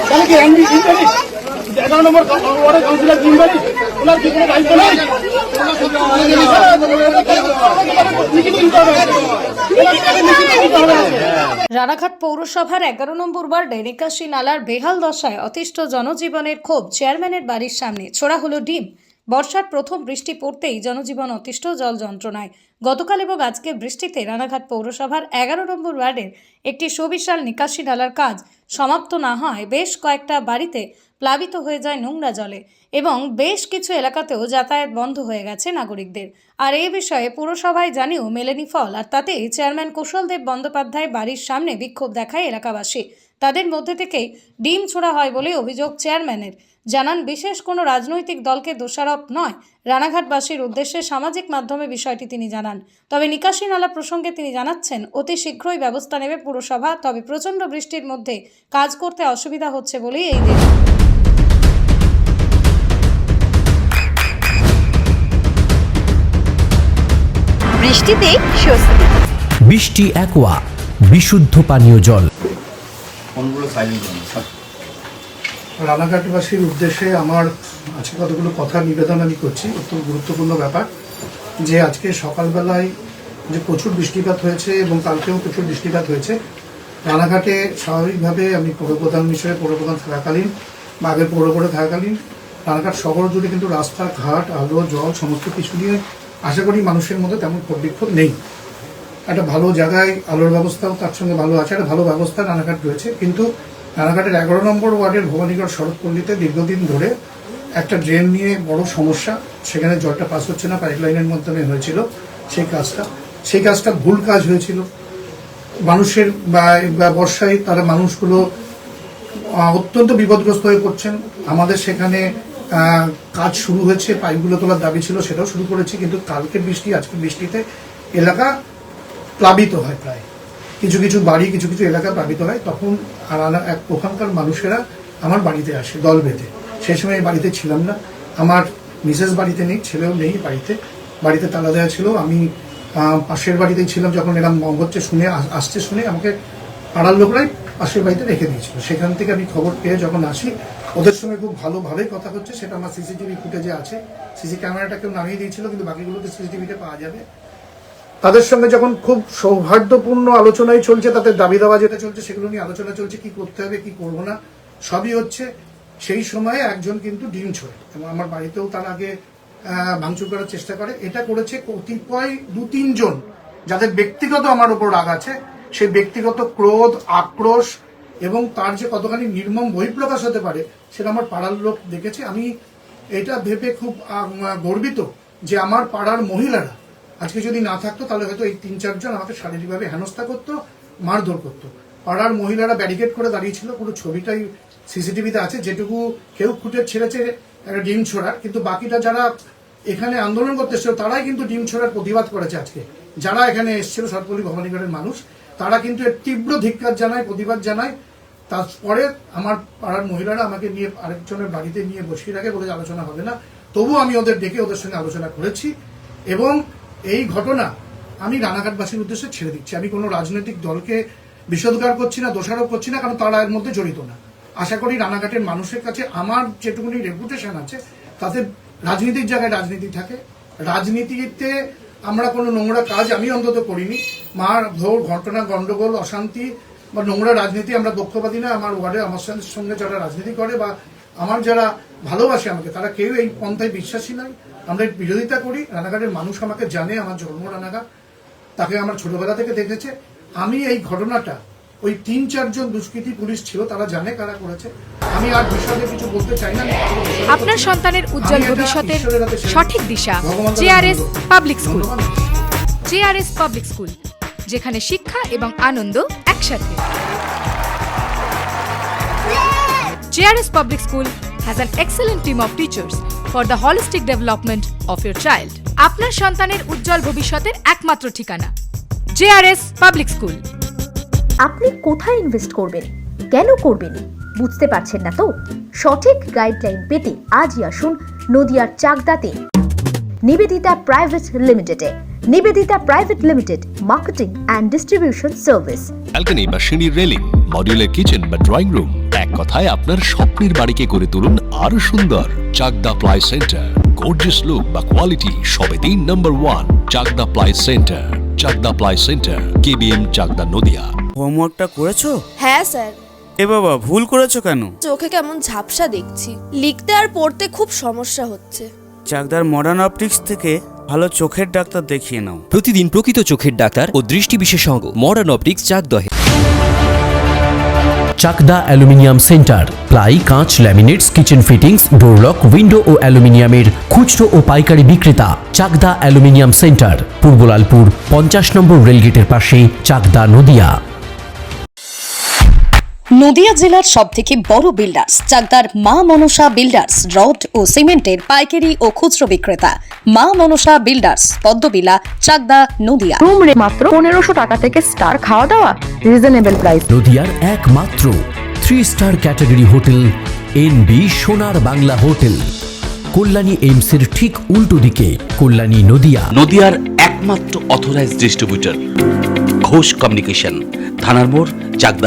তাহলে কি MD enquiry 11 নম্বর ওয়ার্ডের কাউন্সিলর ইনকারি ওনার কি কোনো দায়িত্ব নেই? রানাঘাট পৌরসভার 11 নম্বর ওয়ার্ডে নিকাশি নালার বেহাল দশায় অতিষ্ঠ জনজীবনের ক্ষোভ। চেয়ারম্যানের বাড়ির সামনে ছোড়া হলো ডিম। বর্ষার প্রথম বৃষ্টি পড়তেই জনজীবন অতিষ্ঠ জল যন্ত্রণায়। গতকাল এবং আজকে বৃষ্টিতে রানাঘাট পৌরসভার 11 নম্বর ওয়ার্ডের একটি সুবিশাল নিকাশি নালার কাজ সমাপ্ত না হয় বেশ কয়েকটা বাড়িতে প্লাবিত হয়ে যায় নোংরা জলে এবং বেশ কিছু এলাকাতেও যাতায়াত বন্ধ হয়ে গেছে নাগরিকদের। আর এই বিষয়ে পুরসভায় জানিয়েও মেলেনি ফল। আর তাতেই চেয়ারম্যান কৌশলদেব বন্দ্যোপাধ্যায় বাড়ির সামনে বিক্ষোভ দেখায় এলাকাবাসী। তাদের মধ্যে থেকেই ডিম ছোড়া হয় বলে অভিযোগ চেয়ারম্যানের। জানান, বিশেষ কোনো রাজনৈতিক দলকে দোষারোপ নয়, রানাঘাটবাসীর উদ্দেশ্যে সামাজিক মাধ্যমে বিষয়টি তিনি জানান। তবে নিকাশি নালা প্রসঙ্গে তিনি জানাচ্ছেন, অতি শীঘ্রই ব্যবস্থা নেবে পুরসভা। তবে প্রচণ্ড বৃষ্টির মধ্যে কাজ করতে অসুবিধা হচ্ছে বলেই এই দিন। বৃষ্টিতে স্বস্তি। বৃষ্টি অ্যাকোয়া, বিশুদ্ধ পানীয় জল। রানাঘাটবাসীর উদ্দেশ্যে আমার আজকে কতগুলো কথা নিবেদন আমি করছি। অত্যন্ত গুরুত্বপূর্ণ ব্যাপার যে আজকে সকালবেলায় যে প্রচুর বৃষ্টিপাত হয়েছে এবং কালকেও প্রচুর বৃষ্টিপাত হয়েছে। রানাঘাটে স্বাভাবিকভাবে আমি পৌরপ্রধান হিসেবে পৌরপ্রধান থাকাকালীন বা আগের পৌরপৌরে থাকাকালীন রানাঘাট শহর জুড়ে কিন্তু রাস্তাঘাট, আলো, জল সমস্ত কিছু নিয়ে আশা করি মানুষের মধ্যে তেমন ক্ষোভ নেই। একটা ভালো জায়গায় আলোর ব্যবস্থাও তার সঙ্গে ভালো আছে, একটা ভালো ব্যবস্থা রানাঘাট রয়েছে। কিন্তু রানাঘাটের 11 নম্বর ওয়ার্ডের ভবানীগড় সড়কপল্লীতে দীর্ঘদিন ধরে একটা ড্রেন নিয়ে বড় সমস্যা। সেখানে জলটা পাস হচ্ছে না, পাইপ লাইনের মাধ্যমে হয়েছিল সেই কাজটা ভুল কাজ হয়েছিল। মানুষের বা বর্ষায় তারা মানুষগুলো অত্যন্ত বিপদগ্রস্ত হয়ে পড়ছেন। আমাদের সেখানে কাজ শুরু হয়েছে, পাইপগুলো তোলার দাবি ছিল, সেটাও শুরু করেছি। কিন্তু কালকের বৃষ্টি আজকের বৃষ্টিতে এলাকা প্লাবিত হয়, প্রায় কিছু কিছু বাড়ি কিছু কিছু এলাকা প্লাবিত হয়। তখন ওখানকার মানুষেরা আমার বাড়িতে আসে দল বেঁধে। সেই সময় বাড়িতে ছিলাম না, আমার মিসেস বাড়িতে নেই, ছেলেও নেই বাড়িতে তালা দেওয়া ছিল। আমি পাশের বাড়িতেই ছিলাম। যখন এরকম হচ্ছে আসছে শুনে আমাকে পাড়ার লোকরাই পাশের বাড়িতে রেখে দিয়েছিল। সেখান থেকে আমি খবর পেয়ে যখন আসি, ওদের সঙ্গে খুব ভালোভাবেই কথা হচ্ছে। সেটা আমার সিসিটিভি ফুটেজে আছে। সিসি ক্যামেরাটা কেউ নামিয়ে দিয়েছিল, কিন্তু বাকিগুলোতে সিসিটিভিতে পাওয়া যাবে। তাদের সঙ্গে যখন খুব সৌহার্দ্যপূর্ণ আলোচনাই চলছে, তাদের দাবি দাওয়া যেটা চলছে সেগুলো নিয়ে আলোচনা চলছে, কি করতে হবে কি করবো না সবই হচ্ছে। সেই সময়ে একজন কিন্তু ডিম ছোড়ে এবং আমার বাড়িতেও তার আগে ভাঙচুর করার চেষ্টা করে। এটা করেছে কতিপয় 2-3 জন, যাদের ব্যক্তিগত আমার উপর রাগ আছে। সেই ব্যক্তিগত ক্রোধ, আক্রোশ এবং তার যে কতখানি নির্মম বহিঃপ্রকাশ হতে পারে সেটা আমার পাড়ার লোক দেখেছে। আমি এটা ভেবে খুব গর্বিত যে আমার পাড়ার মহিলারা আজকে যদি না থাকতো তাহলে হয়তো এই 3-4 জন আমাকে শারীরিকভাবে হেনস্থা করতো, মারধর করতো। পাড়ার মহিলারা ব্যারিকেড করে দাঁড়িয়েছিল, পুরো ছবিটাই সিসিটিভিতে আছে। যেটুকু কেউ খুঁটে ছেড়েছে একটা ডিম ছোড়ার, কিন্তু বাকিটা যারা এখানে আন্দোলন করতে এসেছিল তারাই কিন্তু ডিম ছোড়ার প্রতিবাদ করেছে। আজকে যারা এখানে এসেছিল সরপল্লী ভবানীগড়ের মানুষ, তারা কিন্তু এর তীব্র ধিক্কার জানায়, প্রতিবাদ জানায়। তারপরে আমার পাড়ার মহিলারা আমাকে নিয়ে আরেকজনের বাড়িতে নিয়ে বসিয়ে রাখে, বলে আলোচনা হবে না। তবু আমি ওদের ডেকে ওদের সঙ্গে আলোচনা করেছি এবং এই ঘটনা আমি রানাঘাটবাসীর উদ্দেশ্যে ছেড়ে দিচ্ছি। আমি কোনো রাজনৈতিক দলকে বিষোদ্গার করছি না, দোষারোপ করছি না, কারণ তারা এর মধ্যে জড়িত না। আশা করি রানাঘাটের মানুষের কাছে আমার যেটুকুনি রেপুটেশন আছে তাতে রাজনীতির জায়গায় রাজনীতি থাকে। রাজনীতিতে আমরা কোনো নোংরা কাজ আমি অন্তত করিনি। মার ধর ঘটনা, গন্ডগোল, অশান্তি বা নোংরা রাজনীতি আমরা পক্ষপাতী না। আমার ওয়ার্ডে আমার সঙ্গে যারা রাজনীতি করে বা আমার যারা ভালোবাসে আমাকে, তারা কেউ এই পন্থায় বিশ্বাসী নয়। আমরা বিরোধিতা করি। রানাঘাটের মানুষ আমাকে জানে, আমার জন্ম রানাঘাট, তাকে আমার ছোটবেলা থেকে দেখেছে। আমি এই ঘটনাটা ওই 3-4 জন দুষ্কৃতী পুলিশ ছিল, তারা জানে কারা করেছে। আমি আর বিষয়ে কিছু বলতে চাই না। আপনার সন্তানের উজ্জ্বল ভবিষ্যতের সঠিক দিশা JRS public school. JRS public school, যেখানে শিক্ষা এবং আনন্দ একসাথে। JRS public school has an excellent team of teachers for the holistic development of your child. আপনার সন্তানের উজ্জ্বল ভবিষ্যতের একমাত্র ঠিকানা জেআরএস পাবলিক স্কুল। আপনি কোথায় ইনভেস্ট করবেন, কেন করবেন বুঝতে পারছেন না তো? সঠিক গাইডলাইন পেতে আজই আসুন নদিয়ার চাকদাতে নিবেদিতা প্রাইভেট লিমিটেডে। Nivedita private limited, marketing and distribution service. Balcony বা সিঁড়ির রেলিং, মডিউলার কিচেন বা ড্রয়িং রুম, এক কথায় আপনার স্বপ্নের বাড়িকে করে তুলুন আরো সুন্দর। Chakda ply centre, gorgeous look বা কোয়ালিটি সবে 3 number 1 Chakda ply centre. Chakda ply centre, KBM, Chakda, Nadia. হোমওয়ার্কটা করেছো? হ্যাঁ স্যার। এ বাবা, ভুল করেছো কেন? চোখে কেমন ঝাপসা দেখছি, লিখতে আর পড়তে খুব সমস্যা হচ্ছে। চাকদার মডার্ন অপটিক্স থেকে ভালো চোখের ডাক্তার দেখিয়ে নাও। প্রতিদিন প্রকৃত চোখের ডাক্তার ও দৃষ্টি বিশেষজ্ঞ মডার্ন অপটিক্স চাকদহে। চাকদা অ্যালুমিনিয়াম সেন্টার, প্লাই, কাঁচ, laminates, kitchen fittings, door lock, window ও অ্যালুমিনিয়ামের খুচরো ও পাইকারি বিক্রেতা। Chakda aluminium centre, Purbalalpur 50 number রেলগেটের পাশে, চাকদা, নদিয়া। নদিয়া জেলার সবথেকে বড় বিল্ডার্স চাকদার মা মনসা বিল্ডার্স, রড ও সিমেন্টের পাইকারি ও খুচরো বিক্রেতা। মা মনসা বিল্ডার্স, পদ্মবিলা, চাকদা, নদিয়া। রুম রে মাত্র 1500 টাকা থেকে স্টার, খাওয়া দাওয়া রিজনেবল প্রাইস। নদিয়ার একমাত্র 3 স্টার ক্যাটাগরি হোটেল এনবি সোনার বাংলা হোটেল, কল্যাণী এইমসের ঠিক উল্টো দিকে, কল্যাণী, নদিয়া। নদিয়ার একমাত্র অথরাইজড ডিস্ট্রিবিউটর ঘোষ কমিউনিকেশন, থানার মোড়, চাকদা।